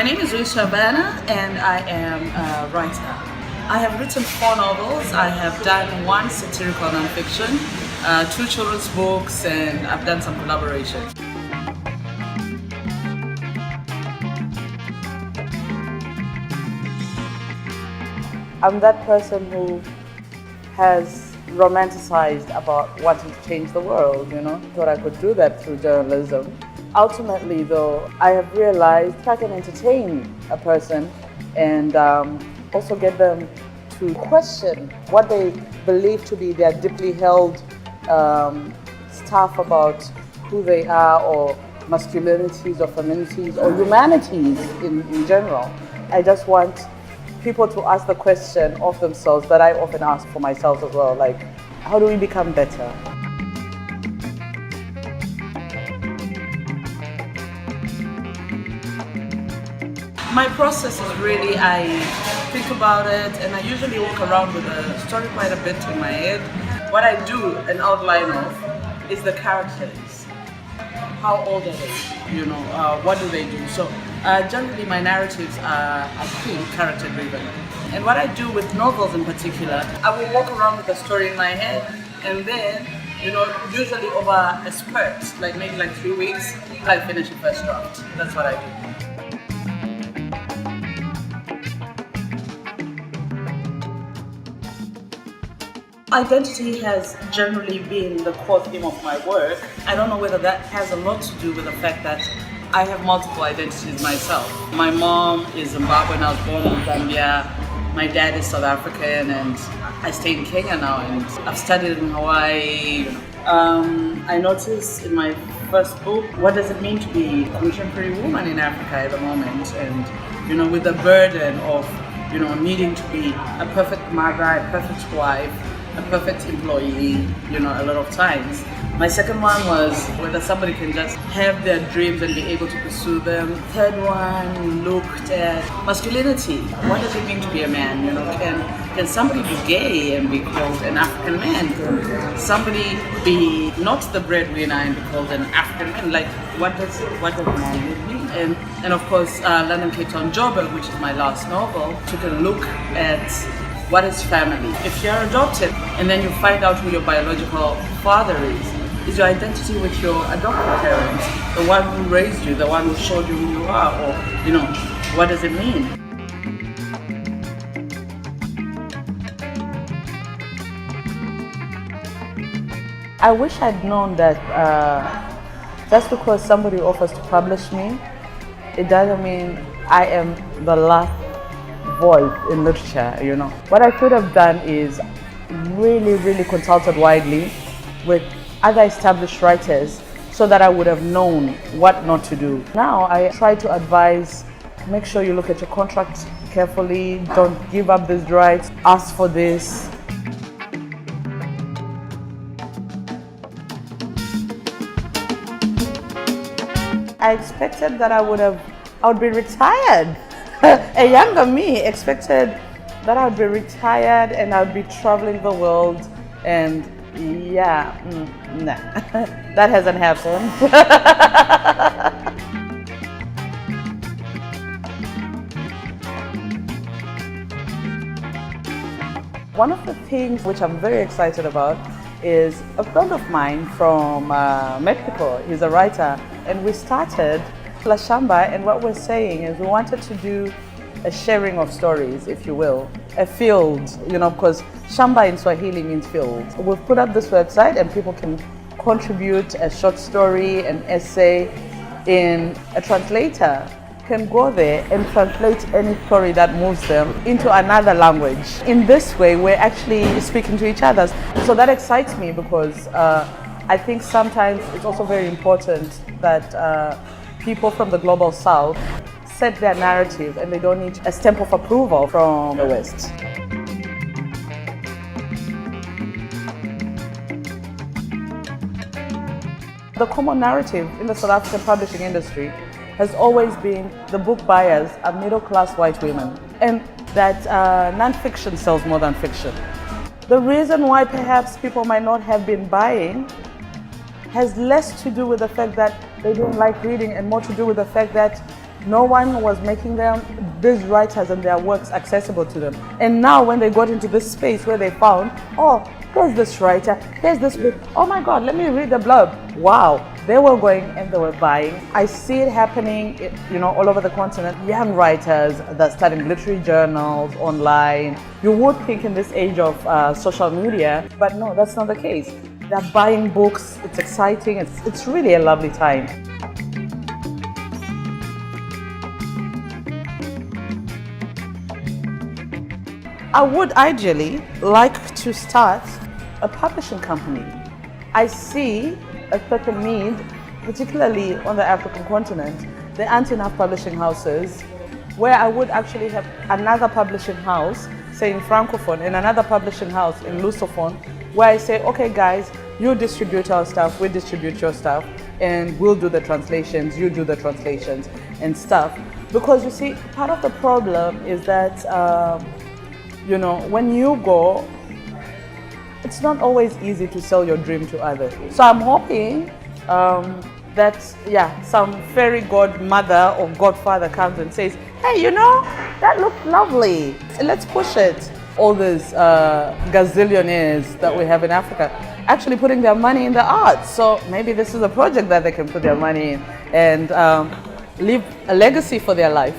name is Zukiswa Wanner and I am a writer. I have written 4 novels. I have done 1 satirical nonfiction, 2 children's books, and I've done some collaborations. I'm that person who has romanticized about wanting to change the world, thought I could do that through journalism. Ultimately though, I have realized I can entertain a person and also get them to question what they believe to be their deeply held stuff about who they are, or masculinities or feminities or humanities in general. I just want people to ask the question of themselves that I often ask for myself as well, like, how do we become better? My process is really, I think about it and I usually walk around with a story quite a bit in my head. What I do an outline of is the characters. How old are they? What do they do? So generally my narratives are character driven. And what I do with novels in particular, I will walk around with a story in my head and then, usually over a spurt, maybe 3 weeks, I finish the first draft. That's what I do. Identity has generally been the core theme of my work. I don't know whether that has a lot to do with the fact that I have multiple identities myself. My mom is Zimbabwean, I was born in Zambia. My dad is South African and I stay in Kenya now and I've studied in Hawaii. I noticed in my first book, what does it mean to be a contemporary woman in Africa at the moment? And with the burden of needing to be a perfect mother, a perfect wife, a perfect employee, a lot of times. My second one was whether somebody can just have their dreams and be able to pursue them. Third one looked at masculinity. What does it mean to be a man? Can somebody be gay and be called an African man? Can somebody be not the breadwinner and be called an African man? What does man mean? And of course, London Cape Town Joburg, which is my last novel, took a look at what is family. If you're adopted and then you find out who your biological father is your identity with your adopted parents, the one who raised you, the one who showed you who you are, or what does it mean? I wish I'd known that just because somebody offers to publish me, it doesn't mean I am the last voice in literature, What I could have done is really, really consulted widely with other established writers so that I would have known what not to do. Now I try to advise, make sure you look at your contract carefully, don't give up these rights, ask for this. I expected that I would be retired. A younger me expected that I would be retired and I would be traveling the world, and nah, that hasn't happened. One of the things which I'm very excited about is a friend of mine from Mexico. He's a writer, and we started La Shamba, and what we're saying is we wanted to do a sharing of stories, if you will, a field, because Shamba in Swahili means field. We've put up this website and people can contribute a short story, an essay, in a translator can go there and translate any story that moves them into another language. In this way, we're actually speaking to each other. So that excites me because I think sometimes it's also very important that people from the global south set their narrative and they don't need a stamp of approval from the West. The common narrative in the South African publishing industry has always been the book buyers are middle-class white women, and that non-fiction sells more than fiction. The reason why perhaps people might not have been buying has less to do with the fact that they don't like reading and more to do with the fact that No one was making these writers and their works accessible to them. And now when they got into this space where they found, oh, here's this writer, here's this book, oh my God, let me read the blurb. Wow, they were going and they were buying. I see it happening, all over the continent. Young writers that are starting literary journals online. You would think in this age of social media, but no, that's not the case. They're buying books, it's exciting, it's really a lovely time. I would ideally like to start a publishing company. I see a certain need, particularly on the African continent. There aren't enough publishing houses where I would actually have another publishing house, say in francophone, and another publishing house in lusophone, where I say, okay guys, you distribute our stuff, we distribute your stuff, and we'll do the translations, you do the translations and stuff. Because you see, part of the problem is that when you go, it's not always easy to sell your dream to others. So I'm hoping that, some fairy godmother or godfather comes and says, hey, that looks lovely, let's push it. All these gazillionaires that we have in Africa actually putting their money in the arts. So maybe this is a project that they can put their money in and leave a legacy for their life.